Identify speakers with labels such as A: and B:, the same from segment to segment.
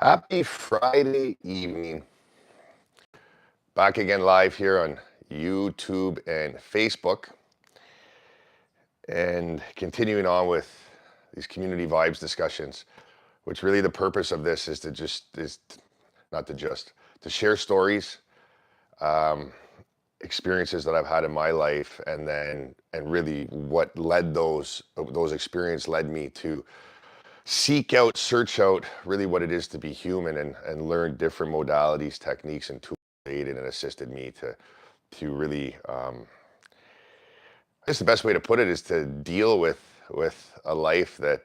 A: Happy Friday evening. Back again live here on YouTube and Facebook, and continuing on with these community vibes discussions, which really the purpose of this is not to just to share stories, um, experiences that I've had in my life, and really what led those experiences led me to seek out, search out really what it is to be human and learn different modalities, techniques, and tools that aided and assisted me to really, I guess the best way to put it is to deal with a life that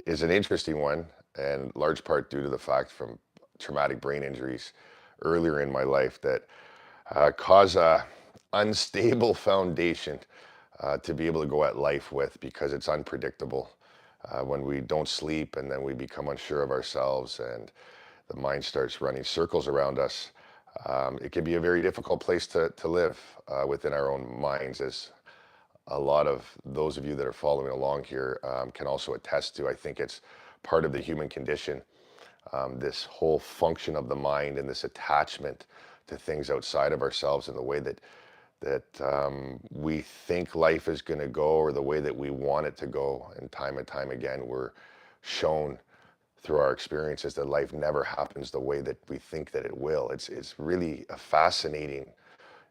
A: is an interesting one, and large part due to the fact from traumatic brain injuries earlier in my life that cause a unstable foundation to be able to go at life with because it's unpredictable. When we don't sleep and then we become unsure of ourselves and the mind starts running circles around us, it can be a very difficult place to live within our own minds, as a lot of those of you that are following along here can also attest to. I think it's part of the human condition, this whole function of the mind and this attachment to things outside of ourselves and the way that we think life is going to go or the way that we want it to go. And time again, we're shown through our experiences that life never happens the way that we think that it will. It's really a fascinating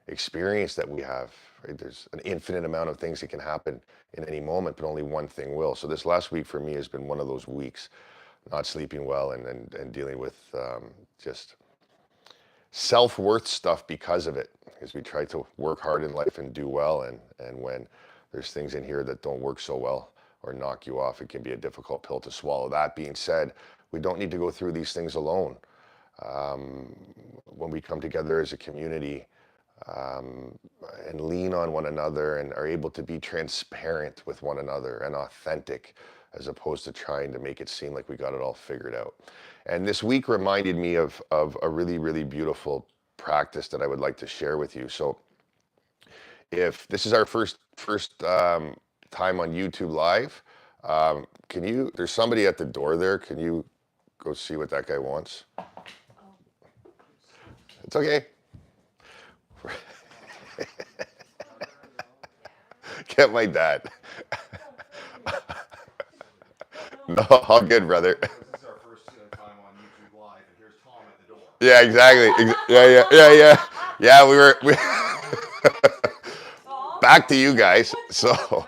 A: experience that we have. Right? There's an infinite amount of things that can happen in any moment, but only one thing will. So this last week for me has been one of those weeks, not sleeping well and dealing with just self-worth stuff because of it, because we try to work hard in life and do well, and when there's things in here that don't work so well or knock you off, it can be a difficult pill to swallow. That being said, we don't need to go through these things alone. When we come together as a community and lean on one another and are able to be transparent with one another and authentic, as opposed to trying to make it seem like we got it all figured out. And this week reminded me of a really, really beautiful practice that I would like to share with you. So if this is our first time on YouTube Live, there's somebody at the door there. Can you go see what that guy wants? It's okay. Get my dad. No, all good, brother.
B: This is our first time on YouTube Live, and here's Tom at the door.
A: Yeah, exactly. Yeah. Yeah, we back to you guys. So,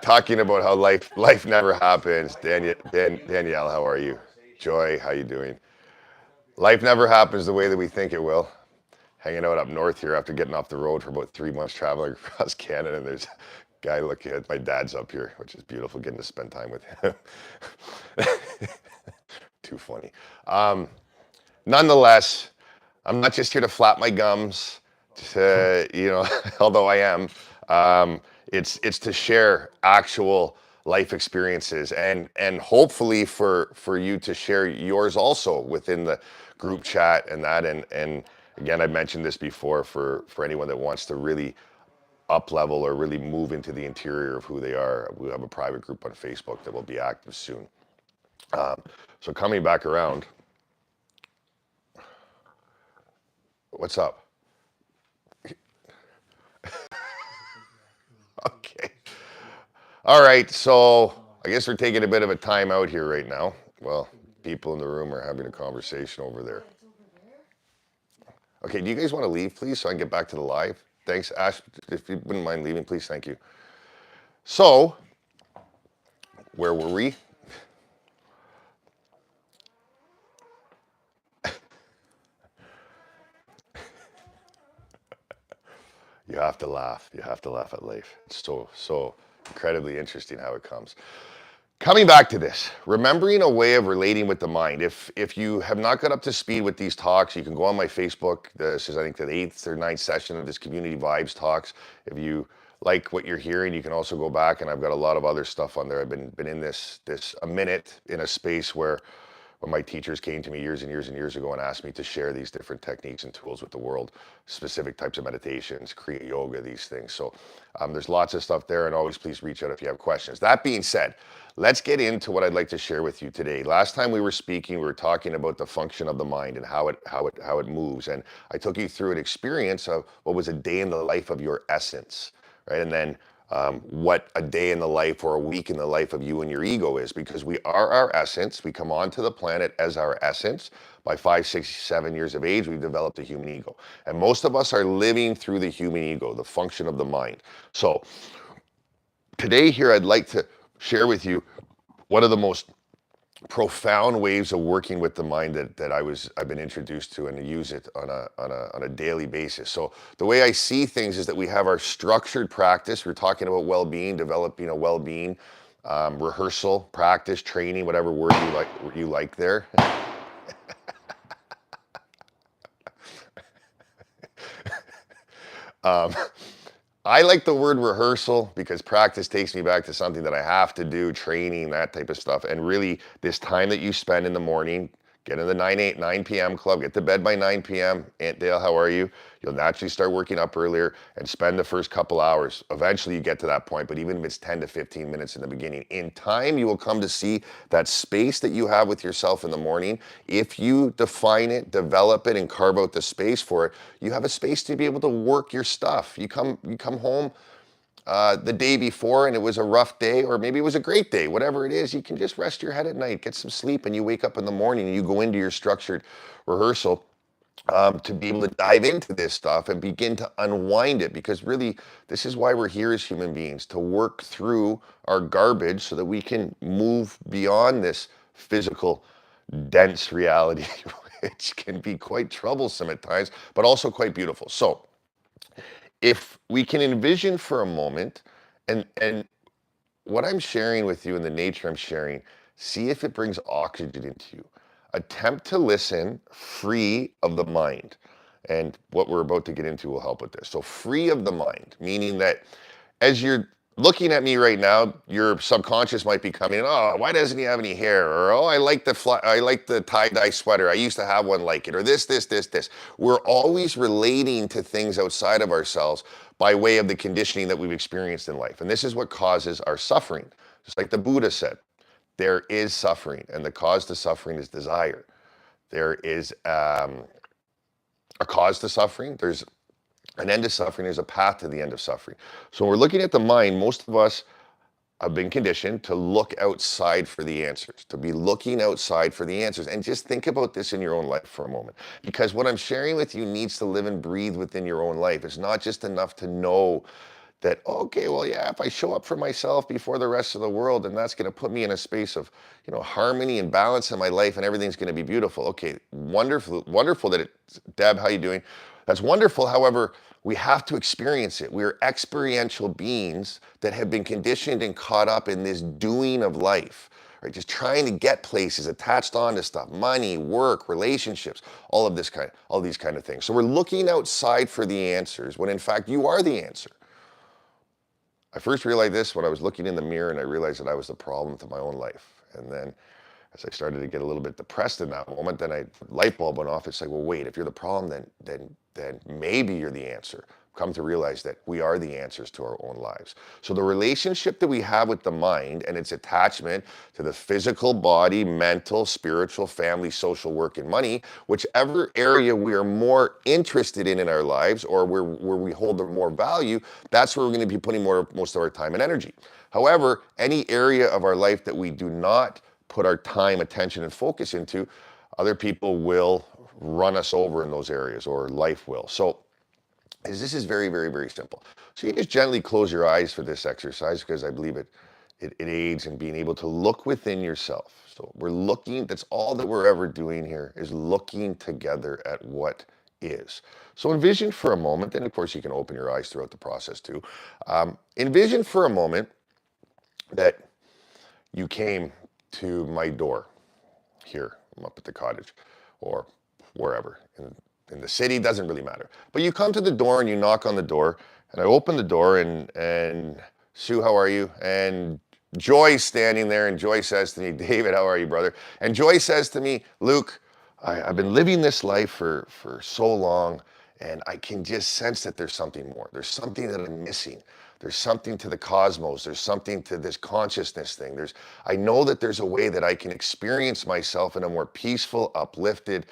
A: talking about how life never happens. Danielle, how are you? Joy, how you doing? Life never happens the way that we think it will. Hanging out up north here after getting off the road for about 3 months traveling across Canada, and there's a guy looking at my dad's up here, which is beautiful, getting to spend time with him. Too funny. Nonetheless, I'm not just here to flap my gums, although I am. It's to share actual life experiences and hopefully for you to share yours also within the group chat and that. And again, I mentioned this before for anyone that wants to really up level or really move into the interior of who they are. We have a private group on Facebook that will be active soon. So coming back around, what's up? Okay. All right. So I guess we're taking a bit of a time out here right now. Well, people in the room are having a conversation over there. Okay. Do you guys want to leave, please, so I can get back to the live? Thanks, Ash. If you wouldn't mind leaving, please. Thank you. So, where were we? You have to laugh. You have to laugh at life. It's so incredibly interesting how it comes. Coming back to this, remembering a way of relating with the mind. If you have not got up to speed with these talks, you can go on my Facebook. This is, I think, the 8th or 9th session of this Community Vibes talks. If you like what you're hearing, you can also go back, and I've got a lot of other stuff on there. I've been in this a minute in a space where when my teachers came to me years and years and years ago and asked me to share these different techniques and tools with the world, specific types of meditations, Kriya yoga, these things. So there's lots of stuff there, and always please reach out if you have questions. That being said, let's get into what I'd like to share with you today. Last time we were speaking, we were talking about the function of the mind and how it moves, and I took you through an experience of what was a day in the life of your essence, right? And then what a day in the life or a week in the life of you and your ego is, because we are our essence. We come onto the planet as our essence. By 5, 6, 7 years of age, we've developed a human ego. And most of us are living through the human ego, the function of the mind. So today here, I'd like to share with you one of the most profound ways of working with the mind that I've been introduced to, and to use it on a daily basis. So the way I see things is that we have our structured practice. We're talking about well-being, developing a well-being rehearsal, practice, training, whatever word you like there. Um, I like the word rehearsal because practice takes me back to something that I have to do, training, that type of stuff. And really, this time that you spend in the morning, get in the 9 p.m. club, get to bed by 9 p.m. Aunt Dale, how are you? You'll naturally start working up earlier and spend the first couple hours. Eventually, you get to that point, but even if it's 10 to 15 minutes in the beginning, in time, you will come to see that space that you have with yourself in the morning. If you define it, develop it, and carve out the space for it, you have a space to be able to work your stuff. You come home the day before and it was a rough day, or maybe it was a great day, whatever it is, you can just rest your head at night, get some sleep, and you wake up in the morning and you go into your structured rehearsal to be able to dive into this stuff and begin to unwind it. Because really, this is why we're here as human beings, to work through our garbage so that we can move beyond this physical, dense reality, which can be quite troublesome at times, but also quite beautiful. So if we can envision for a moment, and what I'm sharing with you and the nature I'm sharing, see if it brings oxygen into you. Attempt to listen free of the mind. And what we're about to get into will help with this. So free of the mind, meaning that as you're looking at me right now, your subconscious might be coming in, oh, why doesn't he have any hair? Or, oh, I like the tie-dye sweater. I used to have one like it. Or this. We're always relating to things outside of ourselves by way of the conditioning that we've experienced in life. And this is what causes our suffering. Just like the Buddha said, there is suffering, and the cause to suffering is desire. There is a cause to suffering. There's an end to suffering. There's a path to the end of suffering. So when we're looking at the mind, most of us have been conditioned to look outside for the answers, to be looking outside for the answers. And just think about this in your own life for a moment, because what I'm sharing with you needs to live and breathe within your own life. It's not just enough to know that, okay, well, yeah, if I show up for myself before the rest of the world, then that's going to put me in a space of, harmony and balance in my life, and everything's going to be beautiful. Okay, wonderful that Deb, how you doing? That's wonderful. However, we have to experience it. We're experiential beings that have been conditioned and caught up in this doing of life, right? Just trying to get places, attached onto stuff, money, work, relationships, all these kind of things. So we're looking outside for the answers when in fact you are the answer. I first realized this when I was looking in the mirror and I realized that I was the problem to my own life. And then as I started to get a little bit depressed in that moment, then light bulb went off. It's like, well, wait, if you're the problem, then maybe you're the answer. Come to realize that we are the answers to our own lives. So the relationship that we have with the mind and its attachment to the physical body, mental, spiritual, family, social, work, and money, whichever area we are more interested in our lives, or where we hold more value, that's where we're going to be putting most of our time and energy. However, any area of our life that we do not put our time, attention, and focus into, other people will run us over in those areas, or life will. So this is very, very, very simple. So you just gently close your eyes for this exercise, because I believe it aids in being able to look within yourself. So we're looking, that's all that we're ever doing here, is looking together at what is. So envision for a moment, and of course you can open your eyes throughout the process too. Envision for a moment that you came to my door here. I'm up at the cottage, or wherever in the city, doesn't really matter. But you come to the door and you knock on the door, and I open the door, and Sue, how are you? And Joy's standing there, and Joy says to me, David, how are you, brother? And Joy says to me, Luke, I've been living this life for so long, and I can just sense that there's something more. There's something that I'm missing. There's something to the cosmos. There's something to this consciousness thing. I know that there's a way that I can experience myself in a more peaceful, uplifted,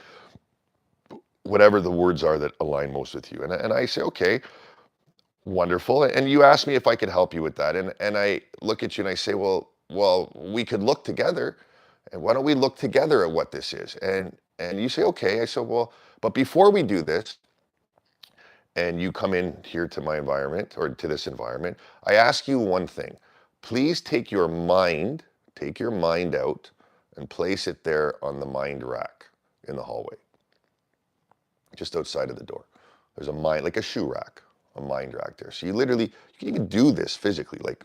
A: whatever the words are that align most with you. And I say, okay, wonderful. And you asked me if I could help you with that. And I look at you and I say, well, we could look together. And why don't we look together at what this is? And you say, okay. I said, well, but before we do this, and you come in here to my environment or to this environment, I ask you one thing. Please take your mind out and place it there on the mind rack in the hallway, just outside of the door. There's a mind, like a shoe rack, a mind rack there. So you can even do this physically, like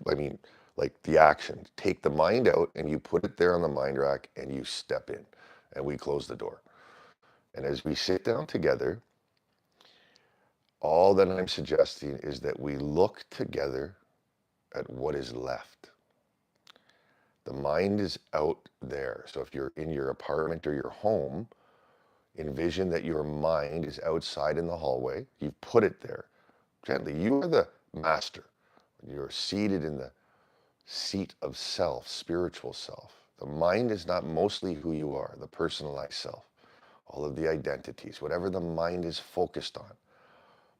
A: the action. Take the mind out and you put it there on the mind rack and you step in and we close the door. And as we sit down together, all that I'm suggesting is that we look together at what is left. The mind is out there. So if you're in your apartment or your home, envision that your mind is outside in the hallway. You've put it there gently. You are the master. You're seated in the seat of self, spiritual self. The mind is not mostly who you are, the personalized self, all of the identities, whatever the mind is focused on,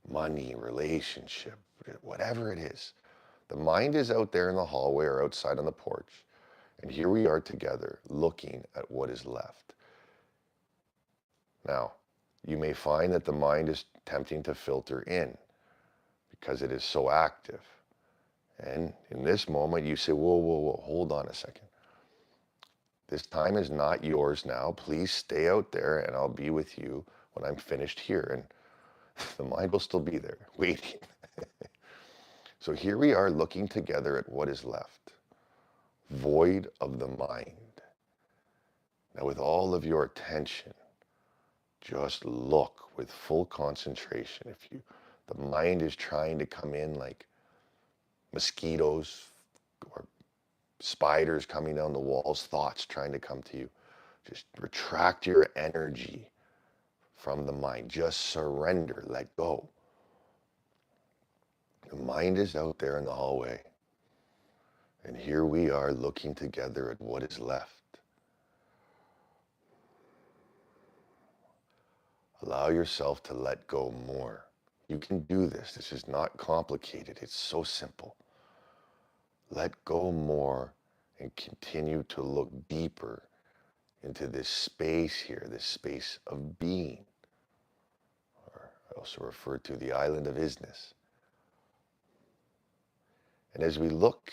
A: money, relationship, whatever it is. The mind is out there in the hallway or outside on the porch. And here we are together looking at what is left. Now, you may find that the mind is tempting to filter in because it is so active. And in this moment, you say, whoa, hold on a second. This time is not yours now. Please stay out there and I'll be with you when I'm finished here. And the mind will still be there, waiting. So here we are looking together at what is left, void of the mind. Now with all of your attention, just look with full concentration. The mind is trying to come in like mosquitoes or spiders coming down the walls, thoughts trying to come to you. Just retract your energy from the mind. Just surrender, let go. The mind is out there in the hallway. And here we are looking together at what is left. Allow yourself to let go more. You can do this. This is not complicated. It's so simple. Let go more and continue to look deeper into this space here, this space of being. Or I also refer to the island of isness. And as we look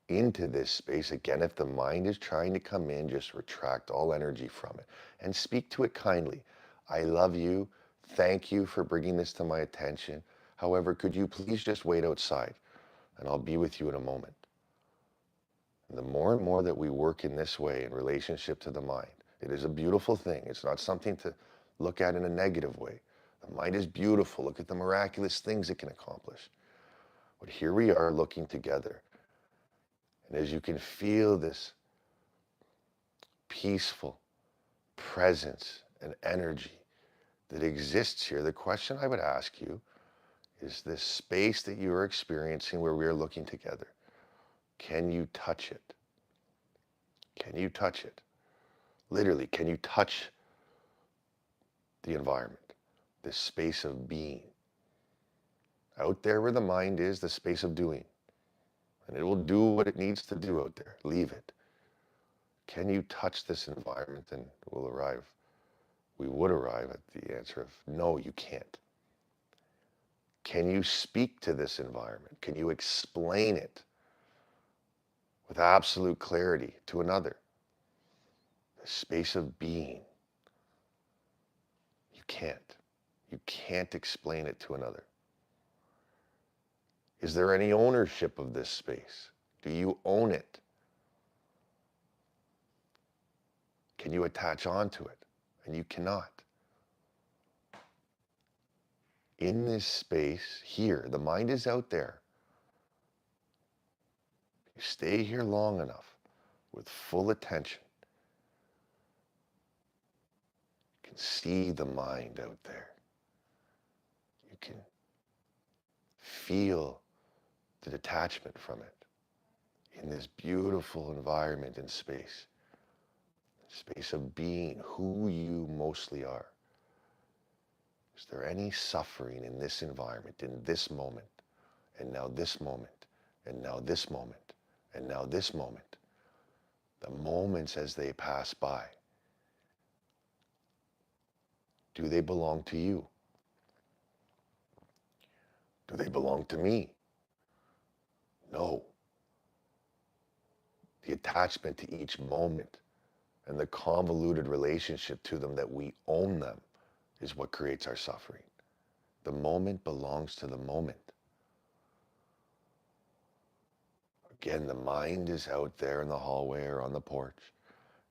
A: into this space, again, if the mind is trying to come in, just retract all energy from it and speak to it kindly. I love you. Thank you for bringing this to my attention. However, could you please just wait outside and I'll be with you in a moment. And the more and more that we work in this way in relationship to the mind, it is a beautiful thing. It's not something to look at in a negative way. The mind is beautiful. Look at the miraculous things it can accomplish. But here we are looking together. And as you can feel this peaceful presence and energy that exists here, the question I would ask you is this space that you are experiencing where we are looking together. Can you touch it? Can you touch it? Literally, can you touch the environment, this space of being? Out there where the mind is, the space of doing. And it will do what it needs to do out there. Leave it. Can you touch this environment? And we would arrive at the answer of no, you can't. Can you speak to this environment? Can you explain it with absolute clarity to another? The space of being. You can't. You can't explain it to another. Is there any ownership of this space? Do you own it? Can you attach onto it? And you cannot. In this space here, the mind is out there You stay here long enough with full attention, you can see the mind out there. You can feel the detachment from it in this beautiful environment and space of being who you mostly are. Is there any suffering in this environment, in this moment, and now this moment, and now this moment, and now this moment? The moments as they pass by, do they belong to you? Do they belong to me? No. The attachment to each moment and the convoluted relationship to them that we own them is what creates our suffering. The moment belongs to the moment. Again, the mind is out there in the hallway or on the porch,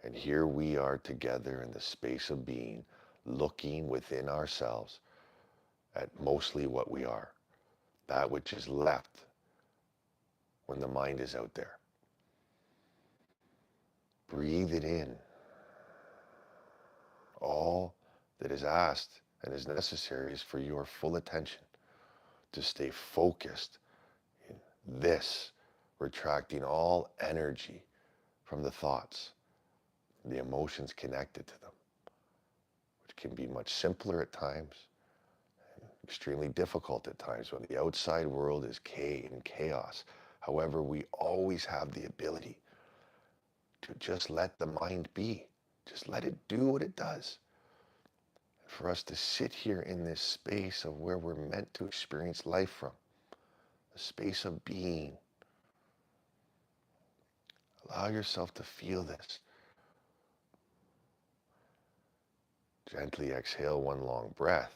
A: and here we are together in the space of being, looking within ourselves at mostly what we are, that which is left when the mind is out there. Breathe it in. All that is asked and is necessary is for your full attention to stay focused in this, retracting all energy from the thoughts, the emotions connected to them, which can be much simpler at times and extremely difficult at times when the outside world is chaos. However, we always have the ability to just let the mind be. Just let it do what it does. For us to sit here in this space of where we're meant to experience life from, a space of being. Allow yourself to feel this. Gently exhale one long breath.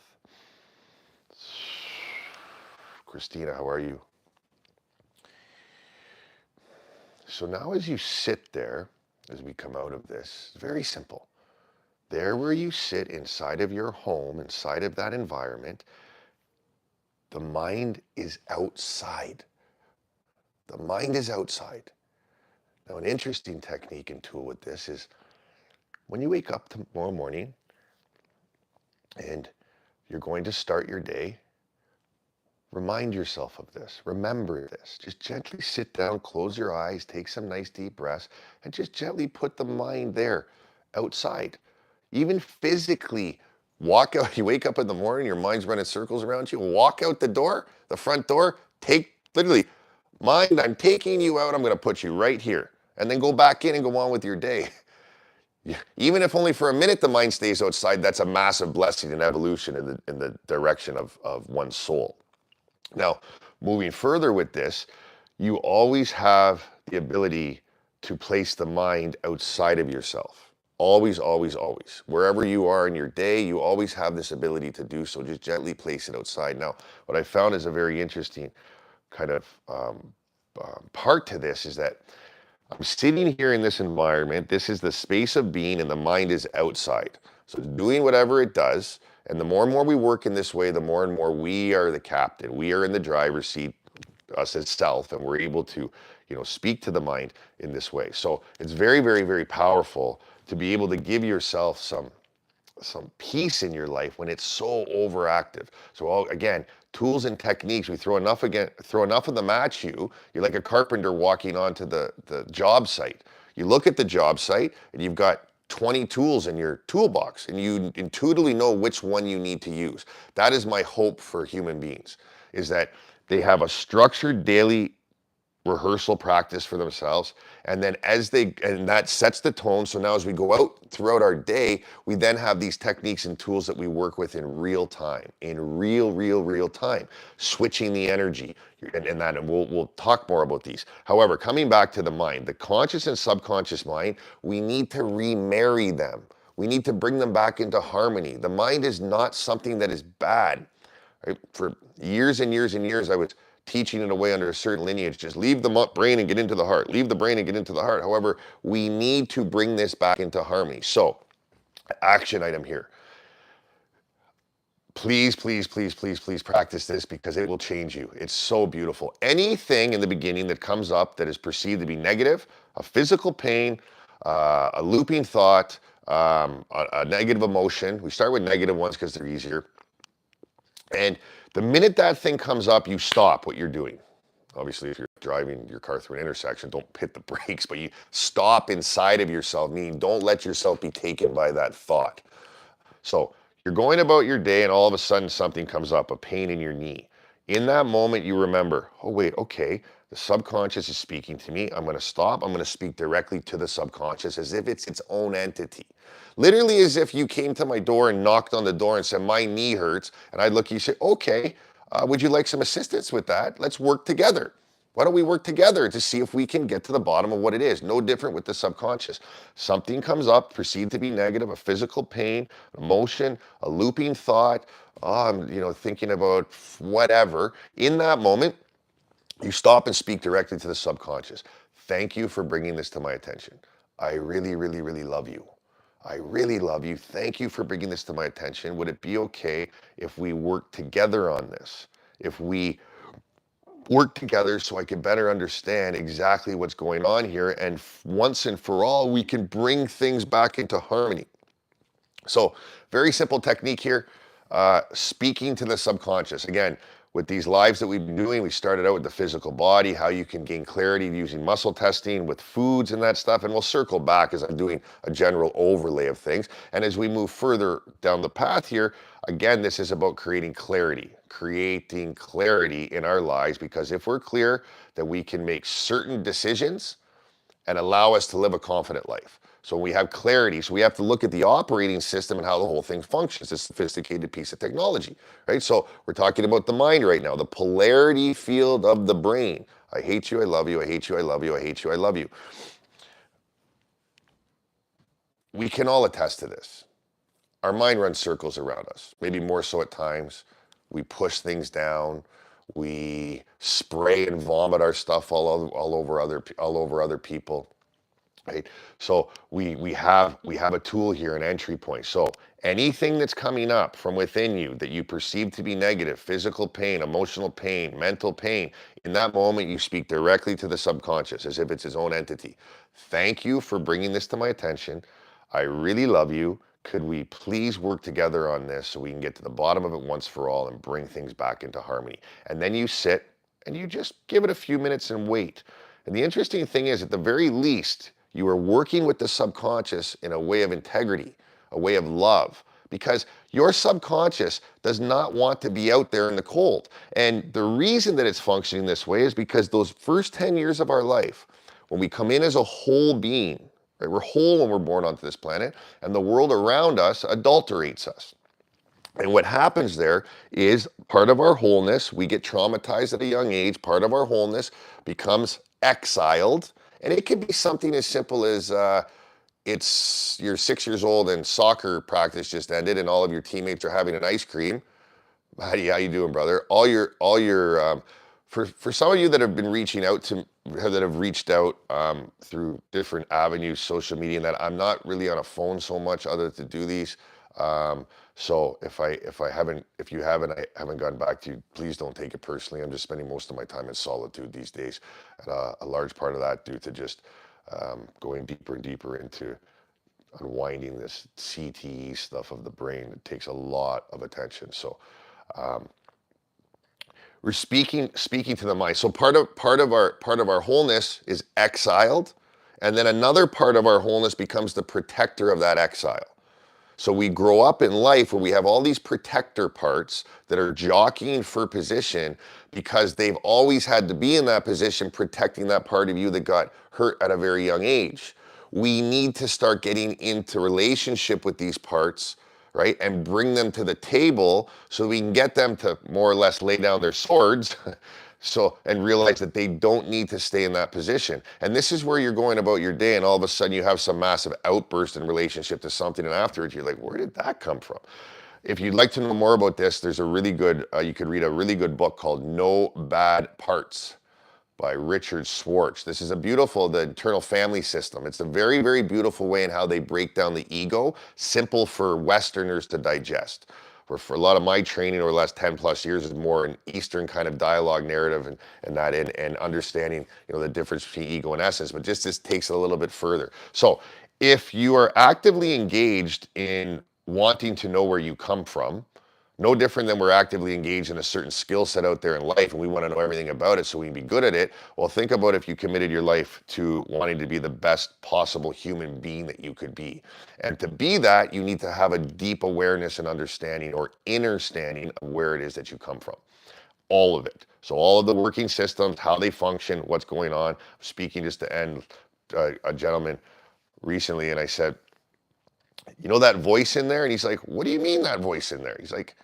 A: Christina, how are you? So now as you sit there, as we come out of this, it's very simple. There where you sit inside of your home, inside of that environment, the mind is outside. The mind is outside. Now, an interesting technique and tool with this is when you wake up tomorrow morning and you're going to start your day, remind yourself of this. Remember this. Just gently sit down, close your eyes, take some nice deep breaths, and just gently put the mind there, outside. Even physically, walk out. You wake up in the morning, your mind's running circles around you. Walk out the door, the front door, literally, mind, I'm taking you out. I'm going to put you right here. And then go back in and go on with your day. Even if only for a minute the mind stays outside, that's a massive blessing and evolution in the direction of one's soul. Now, moving further with this, you always have the ability to place the mind outside of yourself. Always, always, always. Wherever you are in your day, you always have this ability to do so. Just gently place it outside. Now, what I found is a very interesting kind of part to this is that I'm sitting here in this environment. This is the space of being, and the mind is outside. So it's doing whatever it does. And the more and more we work in this way, the more and more we are the captain. We are in the driver's seat, us as self, and we're able to, speak to the mind in this way. So it's very, very, very powerful to be able to give yourself some peace in your life when it's so overactive. So again, tools and techniques, we throw enough of them at you. You're like a carpenter walking onto the job site. You look at the job site and you've got 20 tools in your toolbox and you intuitively know which one you need to use. That is my hope for human beings, is that they have a structured daily rehearsal practice for themselves, and then and that sets the tone. So now as we go out throughout our day, we then have these techniques and tools that we work with in real time, in real time, switching the energy, and we'll talk more about these. However, coming back to the mind, the conscious and subconscious mind, we need to remarry them. We need to bring them back into harmony. The mind is not something that is bad. Right? For years and years and years, I was teaching in a way under a certain lineage, just leave the brain and get into the heart, leave the brain and get into the heart. However, we need to bring this back into harmony. So, action item here. Please, please, please, please, please practice this because it will change you. It's so beautiful. Anything in the beginning that comes up that is perceived to be negative, a physical pain, a looping thought, a negative emotion. We start with negative ones because they're easier. And the minute that thing comes up, you stop what you're doing. Obviously, if you're driving your car through an intersection, don't hit the brakes, but you stop inside of yourself, meaning don't let yourself be taken by that thought. So you're going about your day and all of a sudden something comes up, a pain in your knee. In that moment, you remember, oh, wait, okay, the subconscious is speaking to me. I'm going to stop. I'm going to speak directly to the subconscious as if it's its own entity. Literally as if you came to my door and knocked on the door and said, my knee hurts. And I'd look at you and say, okay, would you like some assistance with that? Let's work together. Why don't we work together to see if we can get to the bottom of what it is? No different with the subconscious. Something comes up, perceived to be negative, a physical pain, emotion, a looping thought, thinking about whatever. In that moment, you stop and speak directly to the subconscious. Thank you for bringing this to my attention. I really, really, really love you. I really love you. Thank you for bringing this to my attention. Would it be okay if we work together on this? If we work together so I can better understand exactly what's going on here, and once and for all, we can bring things back into harmony. So, very simple technique here, speaking to the subconscious. Again, with these lives that we've been doing, we started out with the physical body, how you can gain clarity using muscle testing with foods and that stuff. And we'll circle back as I'm doing a general overlay of things. And as we move further down the path here, again, this is about creating clarity in our lives, because if we're clear that we can make certain decisions and allow us to live a confident life. So we have clarity. So we have to look at the operating system and how the whole thing functions. It's a sophisticated piece of technology, right? So we're talking about the mind right now, the polarity field of the brain. I hate you, I love you, I hate you, I love you, I hate you, I love you. We can all attest to this. Our mind runs circles around us, maybe more so at times. We push things down. We spray and vomit our stuff all over other people. Right. So we have a tool here, an entry point. So anything that's coming up from within you that you perceive to be negative, physical pain, emotional pain, mental pain, in that moment you speak directly to the subconscious as if it's its own entity. Thank you for bringing this to my attention. I really love you. Could we please work together on this so we can get to the bottom of it once for all and bring things back into harmony? And then you sit and you just give it a few minutes and wait. And the interesting thing is, at the very least, you are working with the subconscious in a way of integrity, a way of love, because your subconscious does not want to be out there in the cold. And the reason that it's functioning this way is because those first 10 years of our life, when we come in as a whole being, right, we're whole when we're born onto this planet, and the world around us adulterates us. And what happens there is part of our wholeness, we get traumatized at a young age, part of our wholeness becomes exiled. And it could be something as simple as you're 6 years old and soccer practice just ended and all of your teammates are having an ice cream. How you doing, brother? For some of you that have been reaching out to that have reached out through different avenues, social media, and that I'm not really on a phone so much other to do these. So if you haven't, I haven't gotten back to you, please don't take it personally. I'm just spending most of my time in solitude these days. And, a large part of that due to just going deeper and deeper into unwinding this CTE stuff of the brain. It takes a lot of attention. So we're speaking to the mind. So part of our wholeness is exiled, and then another part of our wholeness becomes the protector of that exile. So we grow up in life where we have all these protector parts that are jockeying for position because they've always had to be in that position protecting that part of you that got hurt at a very young age. We need to start getting into relationship with these parts, right, and bring them to the table so we can get them to more or less lay down their swords and realize that they don't need to stay in that position. And this is where you're going about your day and all of a sudden you have some massive outburst in relationship to something, and afterwards you're like, where did that come from? If you'd like to know more about this, there's a really good, you could read a really good book called No Bad Parts by Richard Schwartz. This is the internal family system. It's a very, very beautiful way in how they break down the ego, simple for Westerners to digest. where for a lot of my training over the last 10 plus years is more an Eastern kind of dialogue narrative and understanding, the difference between ego and essence, but just this takes it a little bit further. So if you are actively engaged in wanting to know where you come from, no different than we're actively engaged in a certain skill set out there in life and we want to know everything about it so we can be good at it. Well, think about if you committed your life to wanting to be the best possible human being that you could be. And to be that, you need to have a deep awareness and understanding or understanding of where it is that you come from. All of it. So all of the working systems, how they function, what's going on. Speaking just to end, a gentleman recently, and I said, that voice in there? And he's like, what do you mean that voice in there? He's like,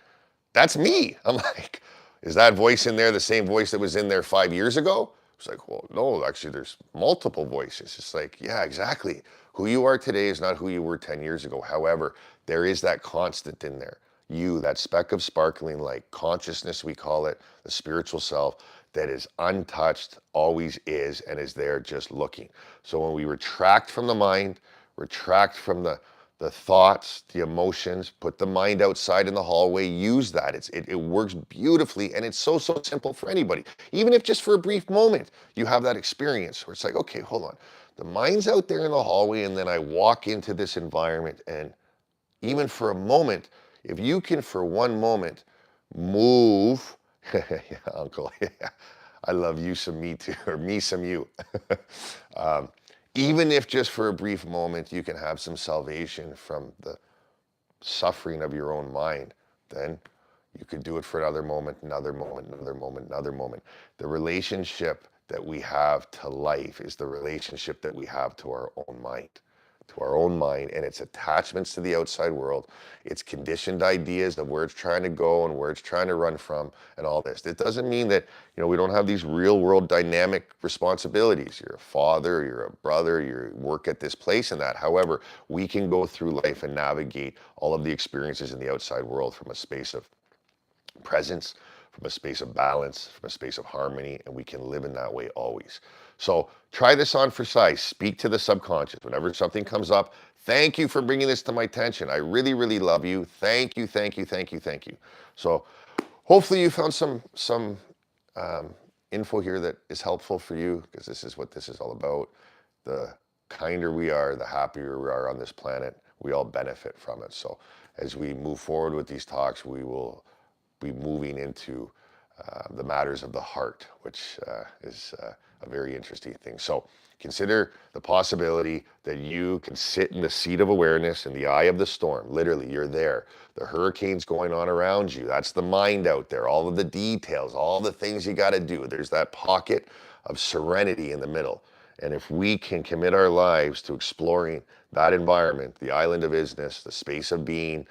A: that's me. I'm like, is that voice in there the same voice that was in there 5 years ago? It's like, well, no, actually, there's multiple voices. It's like, yeah, exactly. Who you are today is not who you were 10 years ago. However, there is that constant in there. You, that speck of sparkling light, consciousness, we call it, the spiritual self, that is untouched, always is, and is there just looking. So when we retract from the mind, retract from the thoughts, the emotions, put the mind outside in the hallway, use that. It works beautifully, and it's so simple for anybody. Even if just for a brief moment you have that experience where it's like, okay, hold on. The mind's out there in the hallway, and then I walk into this environment, and even for a moment, if you can for one moment move, yeah, uncle, yeah, I love you some me too, or me some you. um, Even if just for a brief moment you can have some salvation from the suffering of your own mind, then you could do it for another moment, another moment, another moment, another moment. The relationship that we have to life is the relationship that we have to our own mind and its attachments to the outside world, its conditioned ideas of where it's trying to go and where it's trying to run from and all this. It doesn't mean that, we don't have these real world dynamic responsibilities. You're a father, you're a brother, you work at this place and that. However, we can go through life and navigate all of the experiences in the outside world from a space of presence, from a space of balance, from a space of harmony, and we can live in that way always. So try this on for size. Speak to the subconscious. Whenever something comes up, thank you for bringing this to my attention. I really, really love you. Thank you, thank you, thank you, thank you. So hopefully you found some info here that is helpful for you, because this is what this is all about. The kinder we are, the happier we are on this planet. We all benefit from it. So as we move forward with these talks, we will be moving into the matters of the heart, which is a very interesting thing. So consider the possibility that you can sit in the seat of awareness in the eye of the storm. Literally, you're there. The hurricane's going on around you. That's the mind out there. All of the details, all the things you got to do. There's that pocket of serenity in the middle. And if we can commit our lives to exploring that environment, the island of isness, the space of being,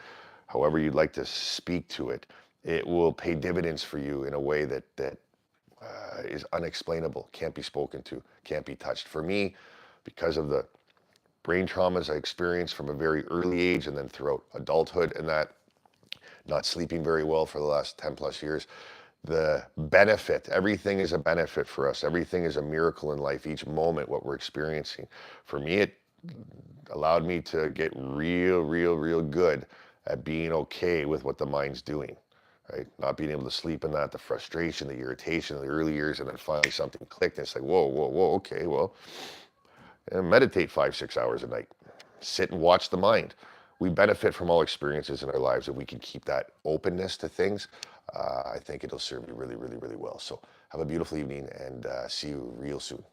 A: however you'd like to speak to it, it will pay dividends for you in a way that is unexplainable, can't be spoken to, can't be touched. For me, because of the brain traumas I experienced from a very early age and then throughout adulthood, and that not sleeping very well for the last 10 plus years, the benefit, everything is a benefit for us. Everything is a miracle in life. Each moment, what we're experiencing. For me, it allowed me to get real good at being okay with what the mind's doing. Right? Not being able to sleep in that, the frustration, the irritation of the early years, and then finally something clicked and it's like, whoa, okay, well, and meditate 5, 6 hours a night. Sit and watch the mind. We benefit from all experiences in our lives. If we can keep that openness to things, I think it'll serve you really well. So have a beautiful evening and see you real soon.